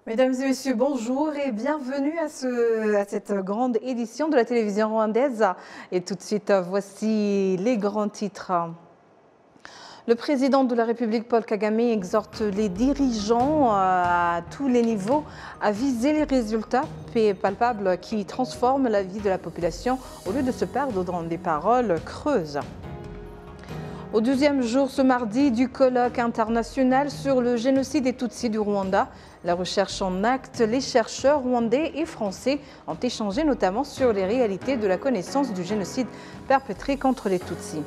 Mesdames et messieurs, bonjour et bienvenue à cette grande édition de la télévision rwandaise. Et tout de suite, voici les grands titres. Le président de la République, Paul Kagame, exhorte les dirigeants à tous les niveaux à viser les résultats palpables qui transforment la vie de la population au lieu de se perdre dans des paroles creuses. Au 12e jour ce mardi du colloque international sur le génocide des Tutsis du Rwanda, la recherche en actes, les chercheurs rwandais et français ont échangé notamment sur les réalités de la connaissance du génocide perpétré contre les Tutsis.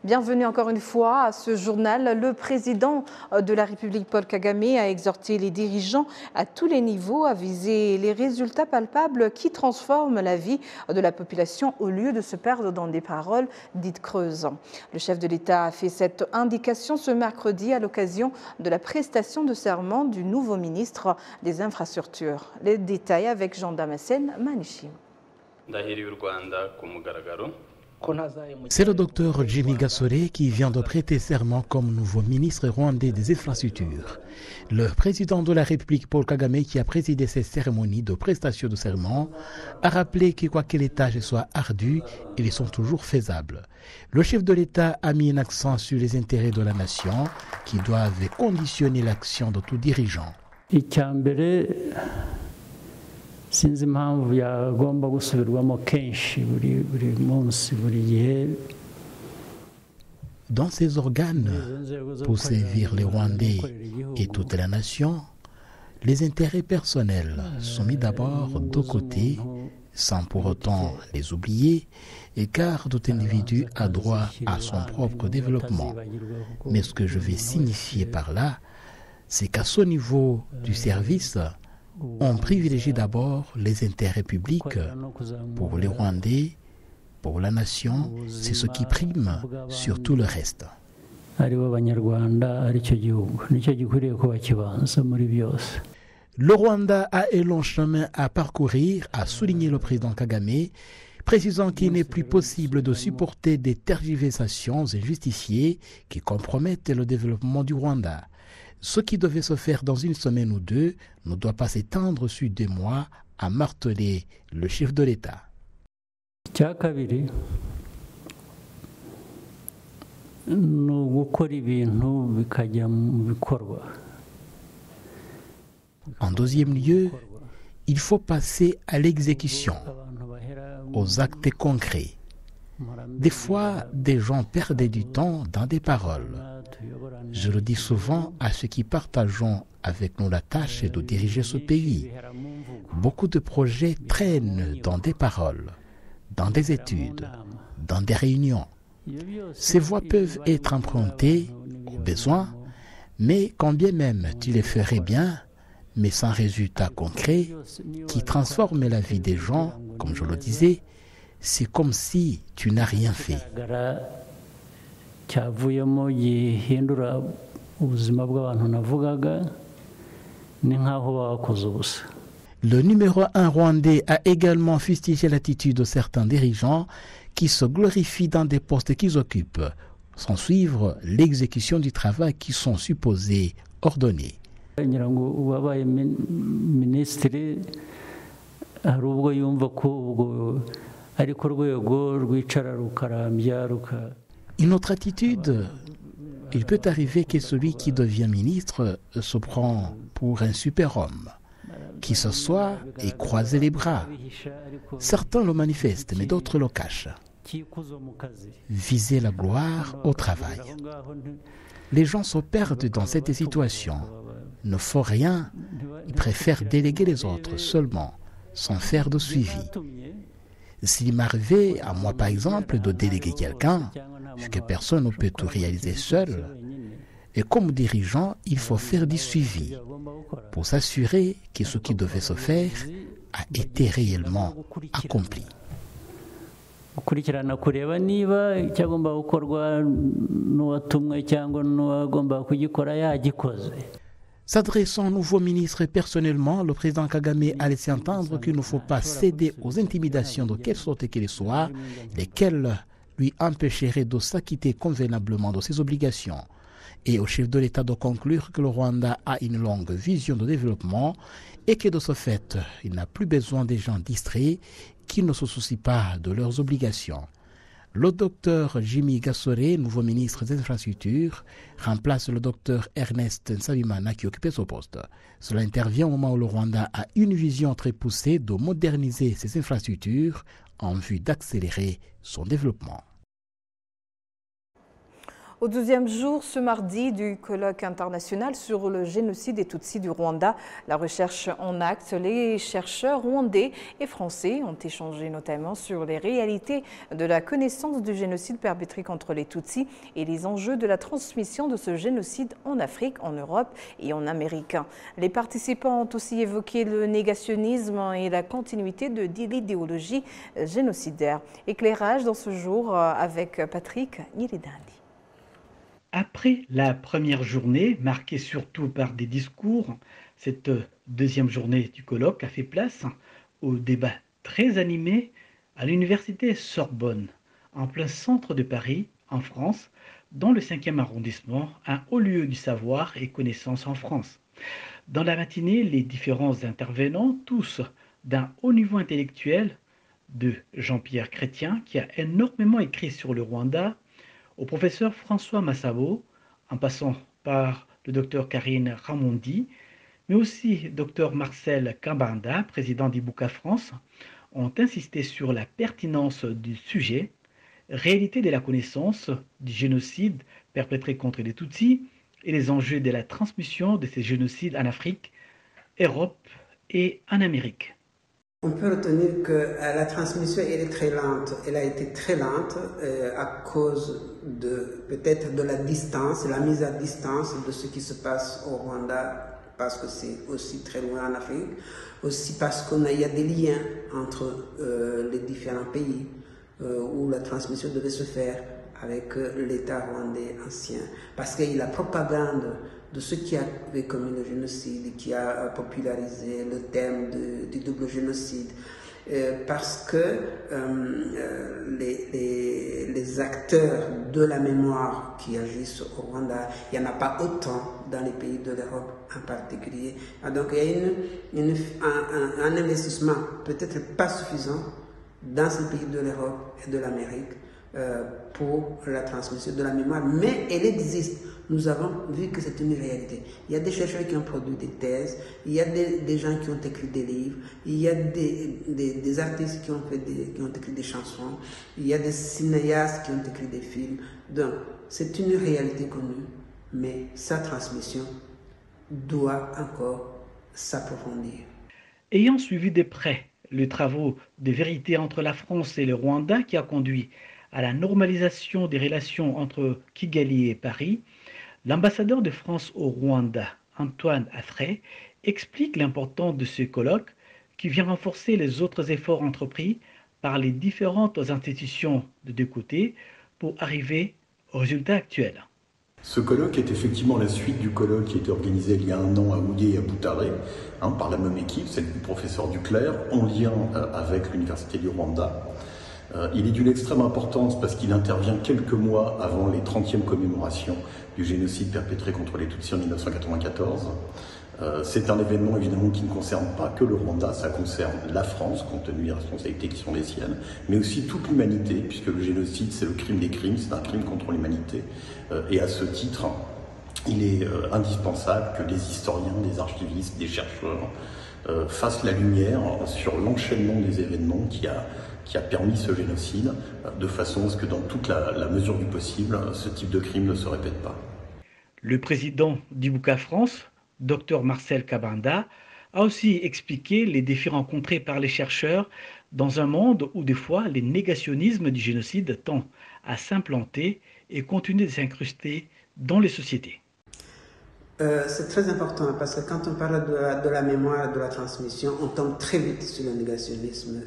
Bienvenue encore une fois à ce journal. Le président de la République, Paul Kagame, a exhorté les dirigeants à tous les niveaux à viser les résultats palpables qui transforment la vie de la population au lieu de se perdre dans des paroles dites creuses. Le chef de l'État a fait cette indication ce mercredi à l'occasion de la prestation de serment du nouveau ministre des Infrastructures. Les détails avec Jean Damascène Manichi. C'est le docteur Jimmy Gasore qui vient de prêter serment comme nouveau ministre rwandais des Infrastructures. Le président de la République, Paul Kagame, qui a présidé ces cérémonies de prestation de serment, a rappelé que quoi que les tâches soient ardues, ils sont toujours faisables. Le chef de l'État a mis un accent sur les intérêts de la nation qui doivent conditionner l'action de tout dirigeant. sinzi impamvu yagomba gusubirwamo kenshi buri munsi buri gihe. Dans ces organes, pour servir les Rwandais et toute la nation, les intérêts personnels sont mis d'abord de côté, sans pour autant les oublier, car tout individu a droit à son propre développement. Mais ce que je vais signifier par là, c'est qu'à ce niveau du service, on privilégie d'abord les intérêts publics. Pour les Rwandais, pour la nation, c'est ce qui prime sur tout le reste. Le Rwanda a un long chemin à parcourir, a souligné le président Kagame, précisant qu'il n'est plus possible de supporter des tergiversations injustifiées qui compromettent le développement du Rwanda. Ce qui devait se faire dans une semaine ou deux ne doit pas s'étendre sur 2 mois, a martelé le chef de l'État. En deuxième lieu, il faut passer à l'exécution, aux actes concrets. Des fois, des gens perdent du temps dans des paroles. Je le dis souvent à ceux qui partageons avec nous la tâche de diriger ce pays. Beaucoup de projets traînent dans des paroles, dans des études, dans des réunions. Ces voies peuvent être empruntées au besoin, mais quand bien même tu les ferais bien, mais sans résultat concret, qui transforme la vie des gens, comme je le disais, c'est comme si tu n'as rien fait. Le numéro 1 rwandais a également fustigé l'attitude de certains dirigeants qui se glorifient dans des postes qu'ils occupent, sans suivre l'exécution du travail qui sont supposés ordonner. Une autre attitude, il peut arriver que celui qui devient ministre se prend pour un super-homme, qui s'assoit et croise les bras. Certains le manifestent, mais d'autres le cachent. Viser la gloire au travail. Les gens se perdent dans cette situation, ne font rien, ils préfèrent déléguer les autres seulement, sans faire de suivi. S'il m'arrivait, à moi par exemple, de déléguer quelqu'un, puisque personne ne peut tout réaliser seul, et comme dirigeant, il faut faire du suivi pour s'assurer que ce qui devait se faire a été réellement accompli. S'adressant au nouveau ministre personnellement, le président Kagame a laissé entendre qu'il ne faut pas céder aux intimidations de quelle sorte qu'elles soient, lesquelles lui empêcherait de s'acquitter convenablement de ses obligations. Et au chef de l'État de conclure que le Rwanda a une longue vision de développement et que de ce fait, il n'a plus besoin des gens distraits qui ne se soucient pas de leurs obligations. Le docteur Jimmy Gasore, nouveau ministre des Infrastructures, remplace le docteur Ernest Nsabimana qui occupait ce poste. Cela intervient au moment où le Rwanda a une vision très poussée de moderniser ses infrastructures en vue d'accélérer son développement. Au 12e jour, ce mardi, du colloque international sur le génocide des Tutsis du Rwanda, la recherche en actes, les chercheurs rwandais et français ont échangé notamment sur les réalités de la connaissance du génocide perpétré contre les Tutsis et les enjeux de la transmission de ce génocide en Afrique, en Europe et en Amérique. Les participants ont aussi évoqué le négationnisme et la continuité de l'idéologie génocidaire. Éclairage dans ce jour avec Patrick Niridandi. Après la première journée, marquée surtout par des discours, cette deuxième journée du colloque a fait place au débat très animé à l'université Sorbonne, en plein centre de Paris, en France, dans le 5e arrondissement, un haut lieu du savoir et connaissance en France. Dans la matinée, les différents intervenants, tous d'un haut niveau intellectuel, de Jean-Pierre Chrétien, qui a énormément écrit sur le Rwanda, au professeur François Massabo, en passant par le docteur Karine Ramondi, mais aussi docteur Marcel Kabanda, président d'Ibuka France, ont insisté sur la pertinence du sujet, réalité de la connaissance du génocide perpétré contre les Tutsis et les enjeux de la transmission de ces génocides en Afrique, Europe et en Amérique. On peut retenir que la transmission elle est très lente. Elle a été très lente à cause peut-être de la distance, la mise à distance de ce qui se passe au Rwanda, parce que c'est aussi très loin en Afrique, aussi parce qu'il y a des liens entre les différents pays où la transmission devait se faire avec l'État rwandais ancien. Parce qu'il y a la propagande de ceux qui avaient commis le génocide, qui a popularisé le thème du double génocide, parce que les acteurs de la mémoire qui agissent au Rwanda, il n'y en a pas autant dans les pays de l'Europe en particulier. Donc il y a un investissement peut-être pas suffisant dans ces pays de l'Europe et de l'Amérique pour la transmission de la mémoire, mais elle existe. Nous avons vu que c'est une réalité. Il y a des chercheurs qui ont produit des thèses, il y a des gens qui ont écrit des livres, il y a des artistes qui ont écrit des chansons, il y a des cinéastes qui ont écrit des films. Donc, c'est une réalité connue, mais sa transmission doit encore s'approfondir. Ayant suivi de près les travaux de vérité entre la France et le Rwanda qui a conduit à la normalisation des relations entre Kigali et Paris, l'ambassadeur de France au Rwanda, Antoine Affray, explique l'importance de ce colloque qui vient renforcer les autres efforts entrepris par les différentes institutions de deux côtés pour arriver au résultat actuel. Ce colloque est effectivement la suite du colloque qui a été organisé il y a un an à Ougué et à Boutaré, par la même équipe, celle du professeur Duclerc, en lien avec l'Université du Rwanda. Il est d'une extrême importance parce qu'il intervient quelques mois avant les 30e commémorations du génocide perpétré contre les Tutsis en 1994. C'est un événement évidemment qui ne concerne pas que le Rwanda, ça concerne la France, compte tenu des responsabilités qui sont les siennes, mais aussi toute l'humanité, puisque le génocide c'est le crime des crimes, c'est un crime contre l'humanité. Et à ce titre, il est indispensable que des historiens, des archivistes, des chercheurs fassent la lumière sur l'enchaînement des événements qui a permis ce génocide, de façon à ce que dans toute la mesure du possible, ce type de crime ne se répète pas. Le président d'Ibuka France, Dr Marcel Kabanda, a aussi expliqué les défis rencontrés par les chercheurs dans un monde où des fois les négationnismes du génocide tendent à s'implanter et continuer de s'incruster dans les sociétés. C'est très important parce que quand on parle de la mémoire, de la transmission, on tombe très vite sur le négationnisme.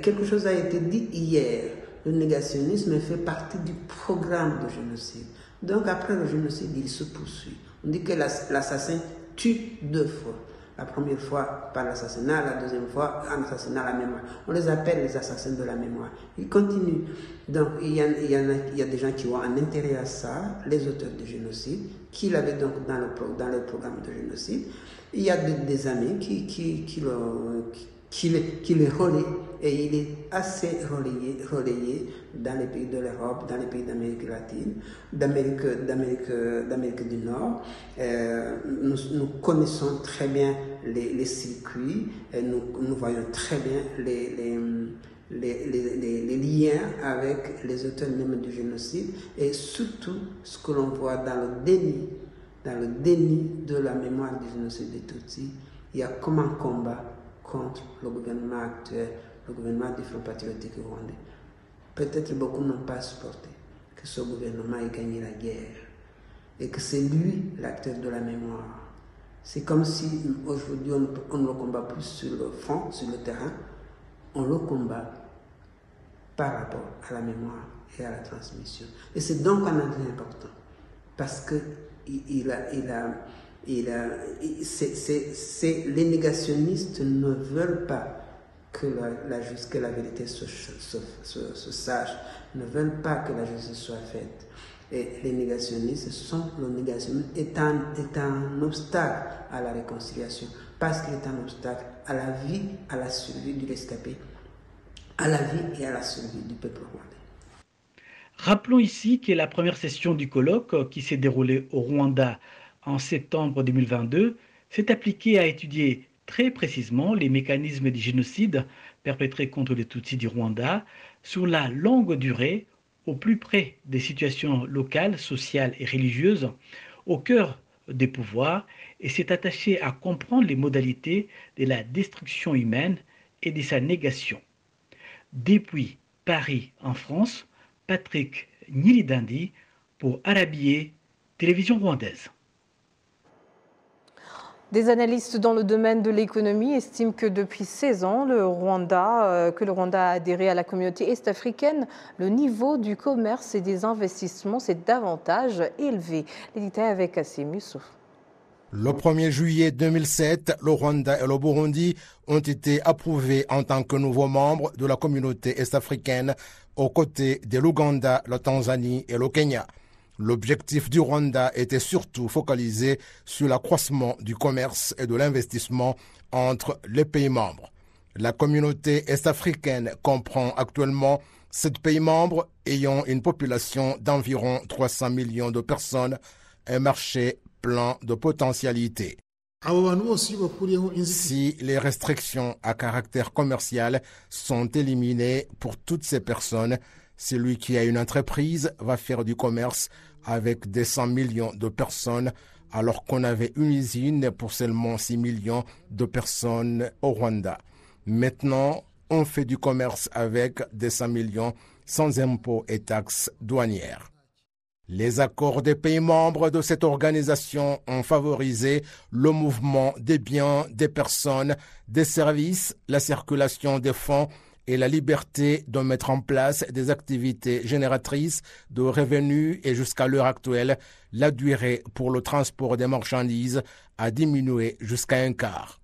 Quelque chose a été dit hier. Le négationnisme fait partie du programme de génocide. Donc après le génocide, il se poursuit. On dit que l'assassin tue 2 fois. La première fois par l'assassinat, la deuxième fois en assassinat à la mémoire. On les appelle les assassins de la mémoire. Ils continuent. Donc il y a des gens qui ont un intérêt à ça, les auteurs du génocide, qui l'avaient donc dans les programmes de génocide. Il y a des amis qui les relaient, et il est assez relayé dans les pays de l'Europe, dans les pays d'Amérique latine, d'Amérique du Nord. Nous connaissons très bien les circuits, et nous voyons très bien les liens avec les auteurs même du génocide, et surtout ce que l'on voit dans le déni de la mémoire du génocide des Tutsis. Il y a comme un combat contre le gouvernement actuel, le gouvernement du Front patriotique rwandais. Peut-être beaucoup n'ont pas supporté que ce gouvernement ait gagné la guerre et que c'est lui l'acteur de la mémoire. C'est comme si aujourd'hui on ne le combat plus sur le front, sur le terrain, on le combat par rapport à la mémoire et à la transmission. Et c'est donc un enjeu important, parce que les négationnistes ne veulent pas que la vérité se sache, ne veulent pas que la justice soit faite. Et les négationnistes, le négationnisme est un obstacle à la réconciliation, parce qu'il est un obstacle à la vie, à la survie du rescapé, à la vie et à la survie du peuple rwandais. Rappelons ici que la première session du colloque, qui s'est déroulée au Rwanda en septembre 2022, s'est appliquée à étudier très précisément les mécanismes du génocide perpétrés contre les Tutsis du Rwanda sur la longue durée, au plus près des situations locales, sociales et religieuses, au cœur des pouvoirs, et s'est attaché à comprendre les modalités de la destruction humaine et de sa négation. Depuis Paris, en France, Patrick Nyilidandi pour Arabié, télévision rwandaise. Des analystes dans le domaine de l'économie estiment que depuis 16 ans, le Rwanda a adhéré à la communauté est-africaine, le niveau du commerce et des investissements s'est davantage élevé. Les détails avec Kassim Youssouf. Le 1er juillet 2007, le Rwanda et le Burundi ont été approuvés en tant que nouveaux membres de la communauté est-africaine aux côtés de l'Ouganda, la Tanzanie et le Kenya. L'objectif du Rwanda était surtout focalisé sur l'accroissement du commerce et de l'investissement entre les pays membres. La communauté est-africaine comprend actuellement 7 pays membres ayant une population d'environ 300 millions de personnes, un marché plein de potentialités. Si les restrictions à caractère commercial sont éliminées pour toutes ces personnes, celui qui a une entreprise va faire du commerce avec des 100 millions de personnes, alors qu'on avait une usine pour seulement 6 millions de personnes au Rwanda. Maintenant, on fait du commerce avec des 100 millions sans impôts et taxes douanières. Les accords des pays membres de cette organisation ont favorisé le mouvement des biens, des personnes, des services, la circulation des fonds et la liberté de mettre en place des activités génératrices de revenus, et jusqu'à l'heure actuelle, la durée pour le transport des marchandises a diminué jusqu'à un quart.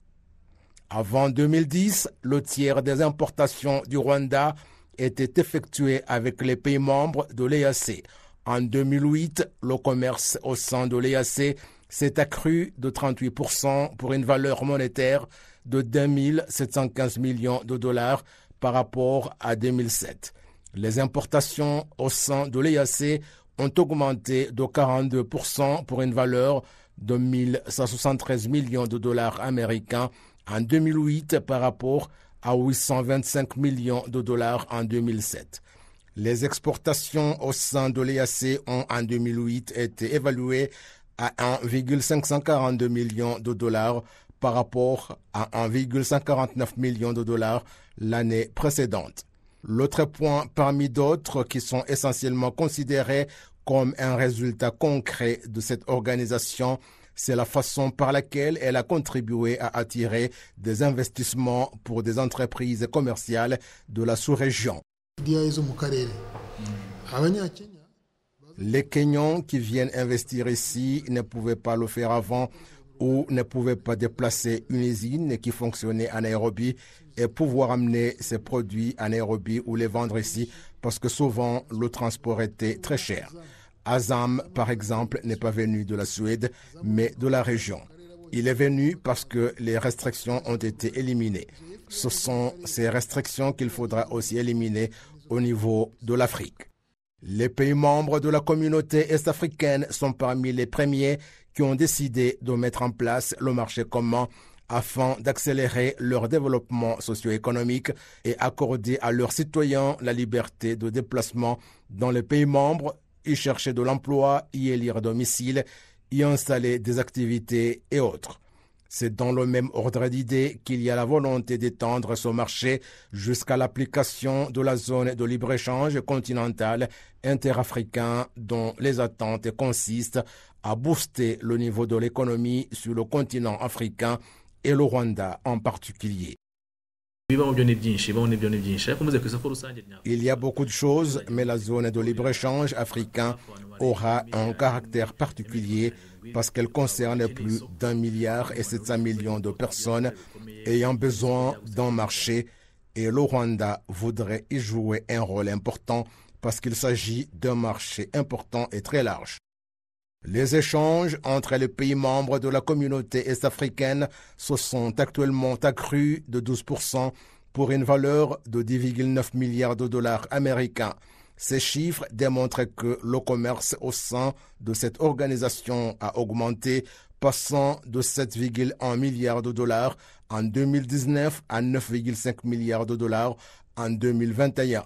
Avant 2010, le tiers des importations du Rwanda était effectué avec les pays membres de l'EAC. En 2008, le commerce au sein de l'EAC s'est accru de 38% pour une valeur monétaire de 2 715 millions de dollars par rapport à 2007. Les importations au sein de l'EAC ont augmenté de 42% pour une valeur de 1 173 millions de dollars américains en 2008 par rapport à 825 millions de dollars en 2007. Les exportations au sein de l'EAC ont en 2008 été évaluées à 1,542 millions de dollars par rapport à 1,149 millions de dollars l'année précédente. L'autre point parmi d'autres qui sont essentiellement considérés comme un résultat concret de cette organisation, c'est la façon par laquelle elle a contribué à attirer des investissements pour des entreprises commerciales de la sous-région. Les Kenyans qui viennent investir ici ne pouvaient pas le faire avant ou ne pouvait pas déplacer une usine qui fonctionnait à Nairobi et pouvoir amener ses produits à Nairobi ou les vendre ici parce que souvent le transport était très cher. Azam, par exemple, n'est pas venu de la Suède, mais de la région. Il est venu parce que les restrictions ont été éliminées. Ce sont ces restrictions qu'il faudra aussi éliminer au niveau de l'Afrique. Les pays membres de la communauté est-africaine sont parmi les premiers qui ont décidé de mettre en place le marché commun afin d'accélérer leur développement socio-économique et accorder à leurs citoyens la liberté de déplacement dans les pays membres, y chercher de l'emploi, y élire domicile, y installer des activités et autres. C'est dans le même ordre d'idées qu'il y a la volonté d'étendre ce marché jusqu'à l'application de la zone de libre-échange continentale interafricain dont les attentes consistent à booster le niveau de l'économie sur le continent africain et le Rwanda en particulier. Il y a beaucoup de choses, mais la zone de libre-échange africain aura un caractère particulier parce qu'elle concerne plus d'1,7 milliard de personnes ayant besoin d'un marché et le Rwanda voudrait y jouer un rôle important parce qu'il s'agit d'un marché important et très large. Les échanges entre les pays membres de la communauté est-africaine se sont actuellement accrus de 12% pour une valeur de 10,9 milliards de dollars américains. Ces chiffres démontrent que le commerce au sein de cette organisation a augmenté, passant de 7,1 milliards de dollars en 2019 à 9,5 milliards de dollars en 2021.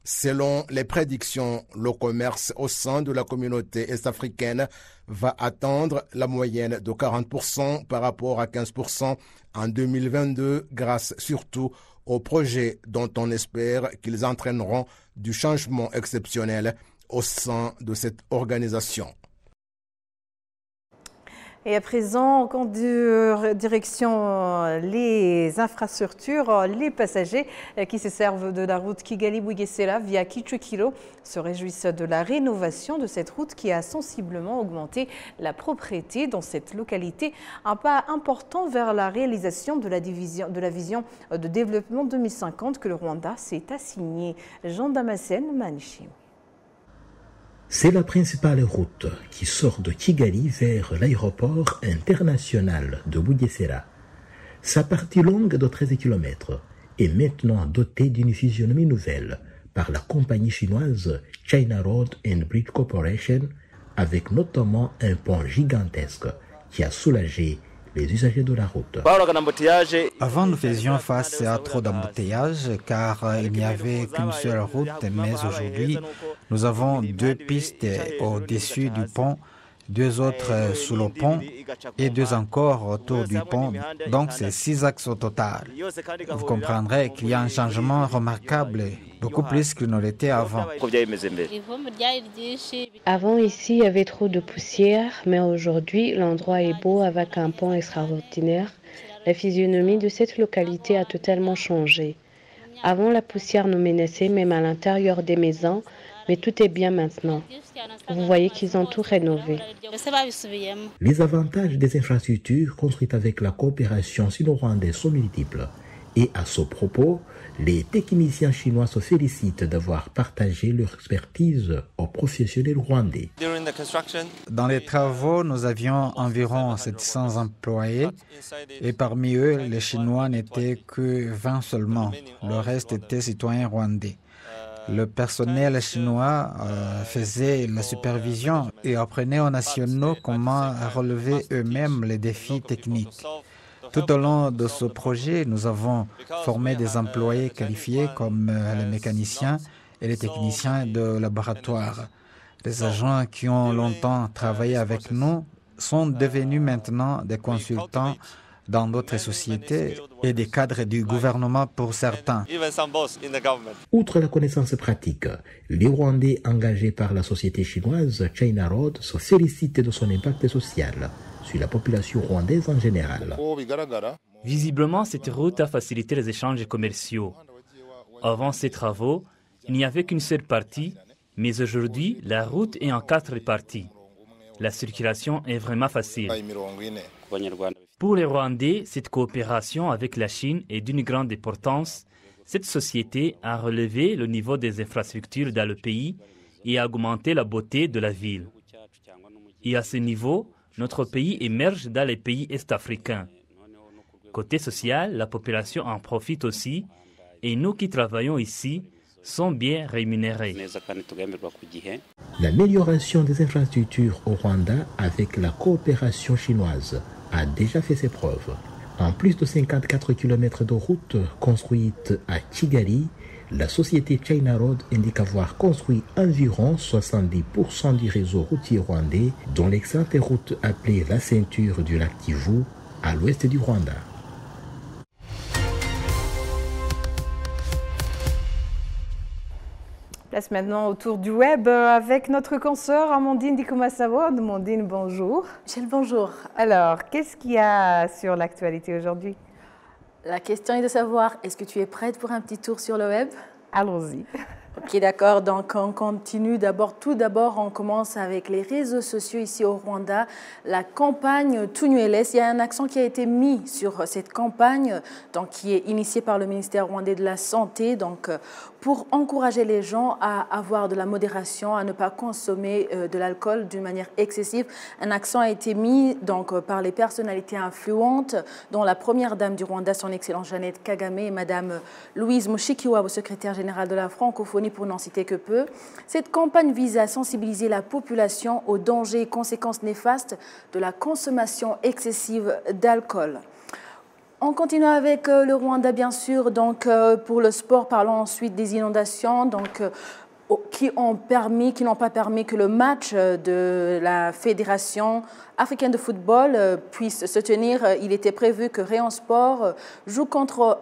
Selon les prédictions, le commerce au sein de la communauté est-africaine va atteindre la moyenne de 40% par rapport à 15% en 2022 grâce surtout aux projets dont on espère qu'ils entraîneront du changement exceptionnel au sein de cette organisation. Et à présent, en direction les infrastructures, les passagers qui se servent de la route Kigali-Bugesera via Kichukiro se réjouissent de la rénovation de cette route qui a sensiblement augmenté la propriété dans cette localité. Un pas important vers la réalisation de la vision de développement 2050 que le Rwanda s'est assigné. Jean Damascène, Manichim. C'est la principale route qui sort de Kigali vers l'aéroport international de Bugesera. Sa partie longue de 13 km est maintenant dotée d'une physionomie nouvelle par la compagnie chinoise China Road and Bridge Corporation, avec notamment un pont gigantesque qui a soulagé les usagers de la route. Avant, nous faisions face à trop d'embouteillages car il n'y avait qu'une seule route, mais aujourd'hui, nous avons 2 pistes au-dessus du pont, 2 autres sous le pont et 2 encore autour du pont. Donc, c'est 6 axes au total. Vous comprendrez qu'il y a un changement remarquable, beaucoup plus qu'il ne l'était avant. Avant, ici, il y avait trop de poussière, mais aujourd'hui, l'endroit est beau avec un pont extraordinaire. La physionomie de cette localité a totalement changé. Avant, la poussière nous menaçait même à l'intérieur des maisons, mais tout est bien maintenant. Vous voyez qu'ils ont tout rénové. Les avantages des infrastructures construites avec la coopération sino-rwandaise sont multiples. Et à ce propos, les techniciens chinois se félicitent d'avoir partagé leur expertise aux professionnels rwandais. Dans les travaux, nous avions environ 700 employés et parmi eux, les Chinois n'étaient que 20 seulement. Le reste était citoyens rwandais. Le personnel chinois faisait la supervision et apprenait aux nationaux comment relever eux-mêmes les défis techniques. Tout au long de ce projet, nous avons formé des employés qualifiés comme les mécaniciens et les techniciens de laboratoire. Les agents qui ont longtemps travaillé avec nous sont devenus maintenant des consultants dans d'autres sociétés et des cadres du gouvernement pour certains. Outre la connaissance pratique, les Rwandais engagés par la société chinoise China Road se félicitent de son impact social sur la population rwandaise en général. Visiblement, cette route a facilité les échanges commerciaux. Avant ces travaux, il n'y avait qu'une seule partie, mais aujourd'hui, la route est en 4 parties. La circulation est vraiment facile. Pour les Rwandais, cette coopération avec la Chine est d'une grande importance. Cette société a relevé le niveau des infrastructures dans le pays et a augmenté la beauté de la ville. Et à ce niveau, notre pays émerge dans les pays est-africains. Côté social, la population en profite aussi et nous qui travaillons ici sont bien rémunérés. L'amélioration des infrastructures au Rwanda avec la coopération chinoise a déjà fait ses preuves. En plus de 54 km de routes construites à Kigali, la société China Road indique avoir construit environ 70% du réseau routier rwandais, dont l'excellente route appelée la ceinture du lac Kivu à l'ouest du Rwanda. Place maintenant autour du web avec notre consoeur Amandine Dikomasavo. Amandine, bonjour. Michel, bonjour. Alors, qu'est-ce qu'il y a sur l'actualité aujourd'hui? La question est de savoir, est-ce que tu es prête pour un petit tour sur le web? Allons-y. Ok, d'accord. Donc, on continue tout d'abord, on commence avec les réseaux sociaux ici au Rwanda. La campagne Tunyweles, il y a un accent qui a été mis sur cette campagne, donc, qui est initiée par le ministère rwandais de la Santé, donc, pour encourager les gens à avoir de la modération, à ne pas consommer de l'alcool d'une manière excessive. Un accent a été mis donc, par les personnalités influentes, dont la première dame du Rwanda, son Excellence Jeannette Kagame, et Madame Louise Mushikiwabo, secrétaire générale de la francophonie, pour n'en citer que peu. Cette campagne vise à sensibiliser la population aux dangers et conséquences néfastes de la consommation excessive d'alcool. On continue avec le Rwanda, bien sûr. Donc, pour le sport, parlons ensuite des inondations. Donc, qui n'ont pas permis que le match de la Fédération africaine de football puisse se tenir. Il était prévu que Rayon Sport joue contre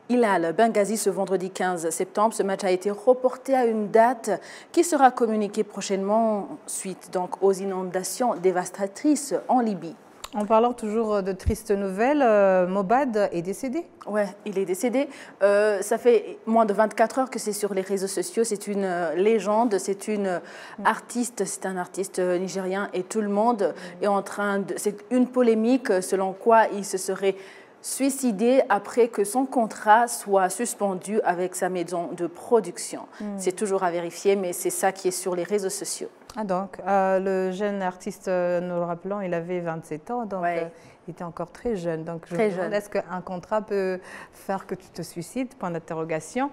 Hilal Benghazi ce vendredi 15 septembre. Ce match a été reporté à une date qui sera communiquée prochainement suite donc aux inondations dévastatrices en Libye. En parlant toujours de tristes nouvelles, Mobad est décédé? Oui, il est décédé. Ça fait moins de 24 heures que c'est sur les réseaux sociaux. C'est une légende, c'est une artiste, c'est un artiste nigérien et tout le monde est en train de... C'est une polémique selon quoi il se serait suicidé après que son contrat soit suspendu avec sa maison de production. C'est toujours à vérifier, mais c'est ça qui est sur les réseaux sociaux. Ah donc, le jeune artiste, nous le rappelons, il avait 27 ans, donc il était encore très jeune. Donc, je me demande, est-ce qu'un contrat peut faire que tu te suicides? Point d'interrogation.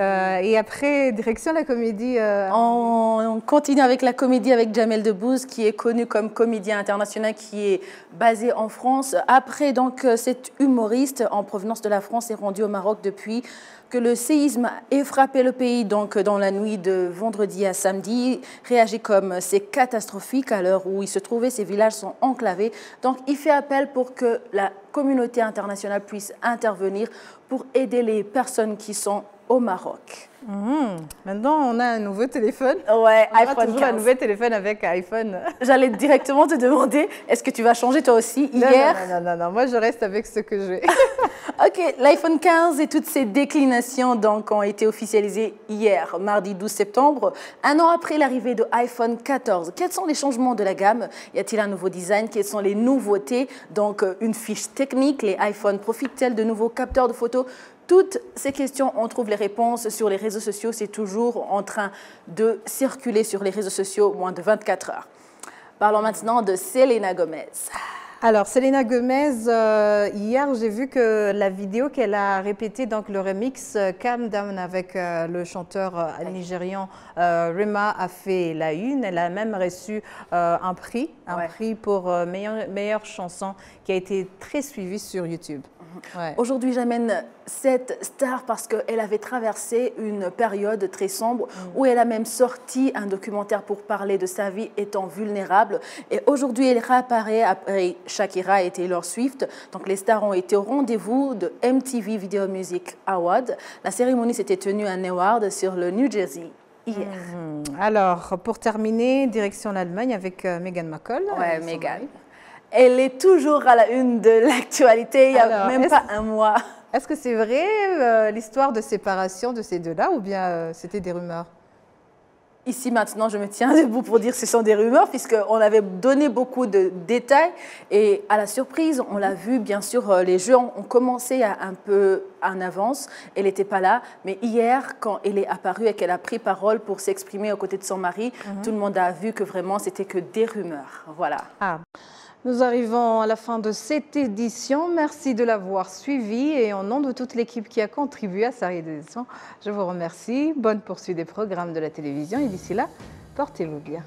Et après, direction la comédie. On continue avec la comédie avec Jamel Debbouze, qui est connu comme comédien international, qui est basé en France. Après, donc, cet humoriste en provenance de la France est rendu au Maroc depuis que le séisme ait frappé le pays, donc dans la nuit de vendredi à samedi, réagit comme c'est catastrophique à l'heure où il se trouvait, ces villages sont enclavés. Donc il fait appel pour que la communauté internationale puisse intervenir pour aider les personnes qui sont au Maroc. Maintenant, on a un nouveau téléphone. Ouais, on iPhone 15. Toujours un nouveau téléphone avec iPhone. J'allais directement te demander, est-ce que tu vas changer toi aussi hier? Non, moi je reste avec ce que j'ai. Ok, l'iPhone 15 et toutes ses déclinations donc, ont été officialisées hier, mardi 12 septembre, un an après l'arrivée de iPhone 14. Quels sont les changements de la gamme? Y a-t-il un nouveau design? Quelles sont les nouveautés? Donc, une fiche technique, les iPhones profitent-elles de nouveaux capteurs de photos? Toutes ces questions, on trouve les réponses sur les réseaux sociaux. C'est toujours en train de circuler sur les réseaux sociaux moins de 24 heures. Parlons maintenant de Selena Gomez. Alors, Selena Gomez, hier, j'ai vu que la vidéo qu'elle a répétée, donc le remix Calm Down avec le chanteur nigérian Rema a fait la une. Elle a même reçu un prix pour meilleure chanson qui a été très suivie sur YouTube. Ouais. Aujourd'hui, j'amène cette star parce qu'elle avait traversé une période très sombre où elle a même sorti un documentaire pour parler de sa vie étant vulnérable. Et aujourd'hui, elle réapparaît après Shakira et Taylor Swift. Donc, les stars ont été au rendez-vous de MTV Video Music Award. La cérémonie s'était tenue à Newark sur le New Jersey hier. Alors, pour terminer, direction l'Allemagne avec Meghan Markle. Ouais, Meghan. Elle est toujours à la une de l'actualité, il n'y a même pas un mois. Est-ce que c'est vrai l'histoire de séparation de ces deux-là ou bien c'était des rumeurs? ici maintenant, je me tiens debout pour dire que ce sont des rumeurs, puisqu'on avait donné beaucoup de détails. Et à la surprise, on l'a vu, bien sûr, les jeux ont commencé un peu en avance. Elle n'était pas là. Mais hier, quand elle est apparue et qu'elle a pris parole pour s'exprimer aux côtés de son mari, tout le monde a vu que vraiment, c'était que des rumeurs. Voilà. Nous arrivons à la fin de cette édition. Merci de l'avoir suivi et au nom de toute l'équipe qui a contribué à sa réalisation, je vous remercie. Bonne poursuite des programmes de la télévision et d'ici là, portez-vous bien.